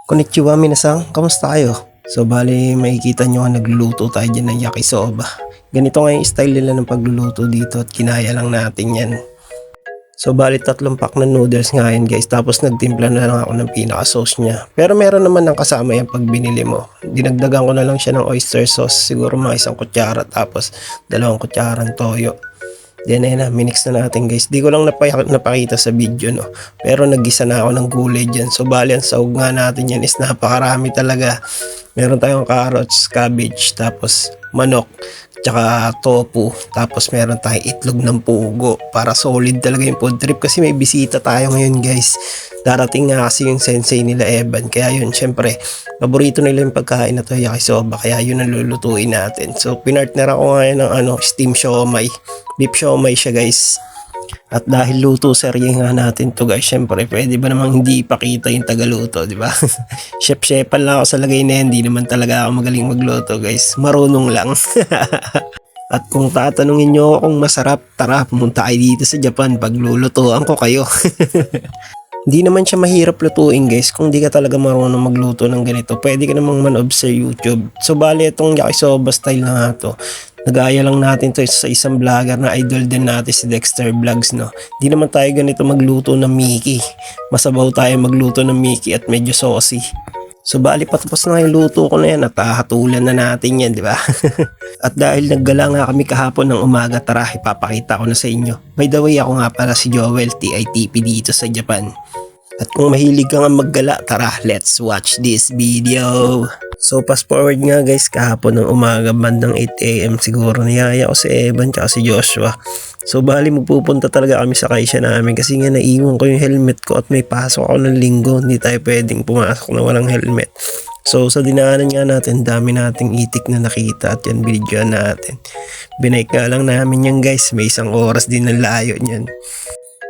Konnichiwa minasan, kamusta kayo? So bali makikita nyo nagluluto tayo dyan ng yakisoba. Ganito nga yung style nila ng pagluluto dito at kinaya lang natin yan. So bali 3 pack na noodles nga yan guys, tapos nagtimpla na lang ako ng pinaka sauce niya. Pero meron naman ng kasama yan pag binili mo. Dinagdagan ko na lang siya ng oyster sauce, siguro mga 1 kutsara, tapos 2 kutsarang toyo. Then ayun na, minix na natin guys. Di ko lang napakita sa video no. Pero naggisa na ako ng gulay dyan. So bali ang sahog nga natin yan is napakarami talaga. Meron tayong carrots, cabbage, tapos manok, tsaka tofu. Tapos meron tayong itlog ng pugo. Para solid talaga yung food trip kasi may bisita tayo ngayon guys. Darating nga kasi yung sensei nila Evan. Kaya yun, syempre, paborito nila yung pagkain na to, yakisoba. Kaya yun ang lulutuin natin. So pinartner ako ngayon ng steam siomai. Beef siomai siya guys. At dahil luto serye nga natin to guys, syempre pwede ba namang hindi ipakita yung tagaluto, di ba? Chef-chefan lang ako sa lagay na yan, hindi naman talaga ako magaling magluto guys. Marunong lang. At kung tatanungin nyo kung masarap, tara pumunta kayo dito sa Japan, paglulutuan ko kayo. Hindi naman siya mahirap lutuin guys kung di ka talaga marunong magluto ng ganito. Pwede ka namang manood sa YouTube. So bali itong yakisoba style na nga to. Nag-aaya lang natin to sa isang vlogger na idol din natin si Dexter Vlogs no. Di naman tayo ganito magluto ng Mickey. Masabaw tayo magluto ng Mickey at medyo saucy. So bali patapos na yung luto ko na yan at hatulan na natin yan, di ba? At dahil naggala nga kami kahapon ng umaga, tara ipapakita ko na sa inyo. By the way, ako nga pala si Joel, TITP dito sa Japan. At kung mahilig ka nga maggala, tara let's watch this video. So fast forward nga guys, kahapon ng umaga bandang 8 AM siguro niyaya ko si Evan tsaka si Joshua. So bali magpupunta talaga kami sa kaisya namin kasi nga naiwan ko yung helmet ko at may pasok ako ng linggo. Hindi tayo pwedeng pumasok na walang helmet. So sa dinaanan nga natin, dami nating itik na nakita at yan binidyoan natin. Binike nga lang namin yan guys, may 1 oras din ng layo niyan.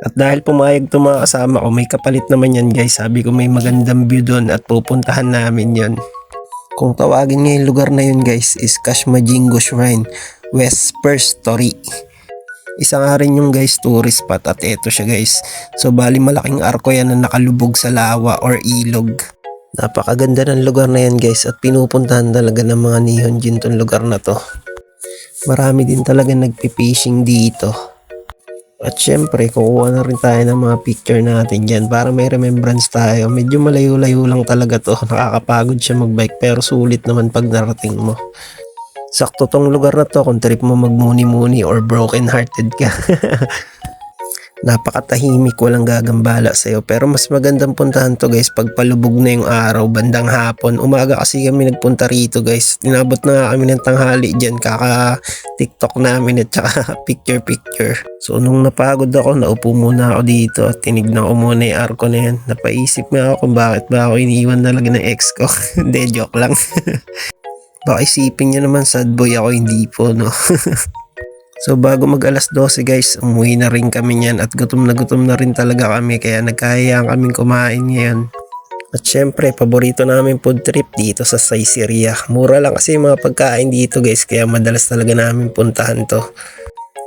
At dahil pumayag itong mga kasama ko, may kapalit naman yan guys. Sabi ko may magandang view doon at pupuntahan namin yon. Kung tawagin nga yung lugar na yun guys is Kashimajingo Shrine, West First Story. Isa nga rin yung guys tourist spot at eto siya guys. So bali malaking arko yan na nakalubog sa lawa or ilog. Napakaganda ng lugar na yan guys at pinupuntahan talaga ng mga Nihonjin tong lugar na to. Marami din talaga nagpipishing dito. At syempre, kukuha na rin tayo ng mga picture natin dyan para may remembrance tayo. Medyo malayo-layo lang talaga to. Nakakapagod siya magbike pero sulit naman pag narating mo. Sakto tong lugar na to kung trip mo magmuni-muni or broken hearted ka. Napakatahimik, walang gagambala sa'yo. Pero mas magandang puntahan to guys pag palubog na yung araw, bandang hapon. Umaga kasi kami nagpunta rito guys. Tinabot na nga kami ng tanghali dyan, kaka TikTok namin at saka picture. So nung napagod ako, naupo muna ako dito at tinignan ko muna yung arko na yan. Napaisip nga ako kung bakit ba ako iniwan talaga ng ex ko. Hindi, joke lang. Baka isipin nyo naman sad boy ako, hindi po no. So bago mag 12:00 guys, umuwi na rin kami niyan at gutom na rin talaga kami kaya nagkahiyaan kaming kumain ngayon. At syempre, paborito namin food trip dito sa Saizeriya. Mura lang kasi yung mga pagkain dito guys kaya madalas talaga namin puntahan to.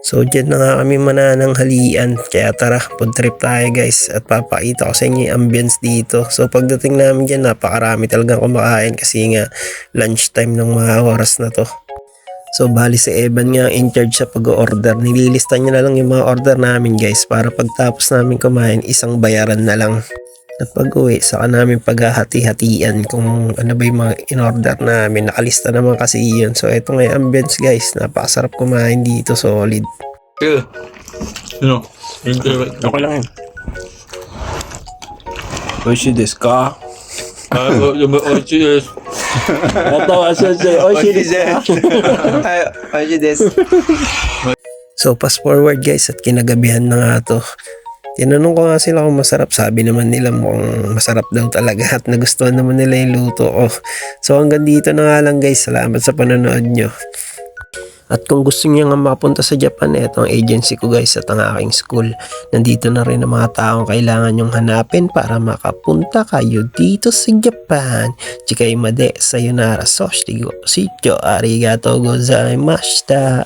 So dyan na nga kami manananghalian kaya tara food trip tayo guys at papakita ko sa inyo yung ambience dito. So pagdating namin dyan napakarami talagang kumakain kasi nga lunchtime ng mga oras na to. So bali si Evan nga in charge sa pag-order. Nililista niya na lang yung mga order namin guys para pagtapos namin kumain isang bayaran na lang. At pag uwi saka namin paghahati-hatian kung ano ba yung mga in-order namin. Nakalista naman kasi yun. So eto nga yung ambience guys. Napakasarap kumain dito, solid. Okay lang yun. Oishi desu ka? Oishi desu. So fast forward guys at kinagabihan na nga to. Tinanong ko nga sila kung masarap, sabi naman nila mukhang masarap daw talaga at nagustuhan naman nila yung luto ko. So hanggang dito na nga lang guys, salamat sa panonood nyo. At kung gusto niyo nga makapunta sa Japan, ito ang agency ko guys at ang aking school. Nandito na rin ang mga taong kailangan nyong hanapin para makapunta kayo dito sa Japan. Chikai made, sayonara, soshitigo, sityo, arigatou gozaimashita.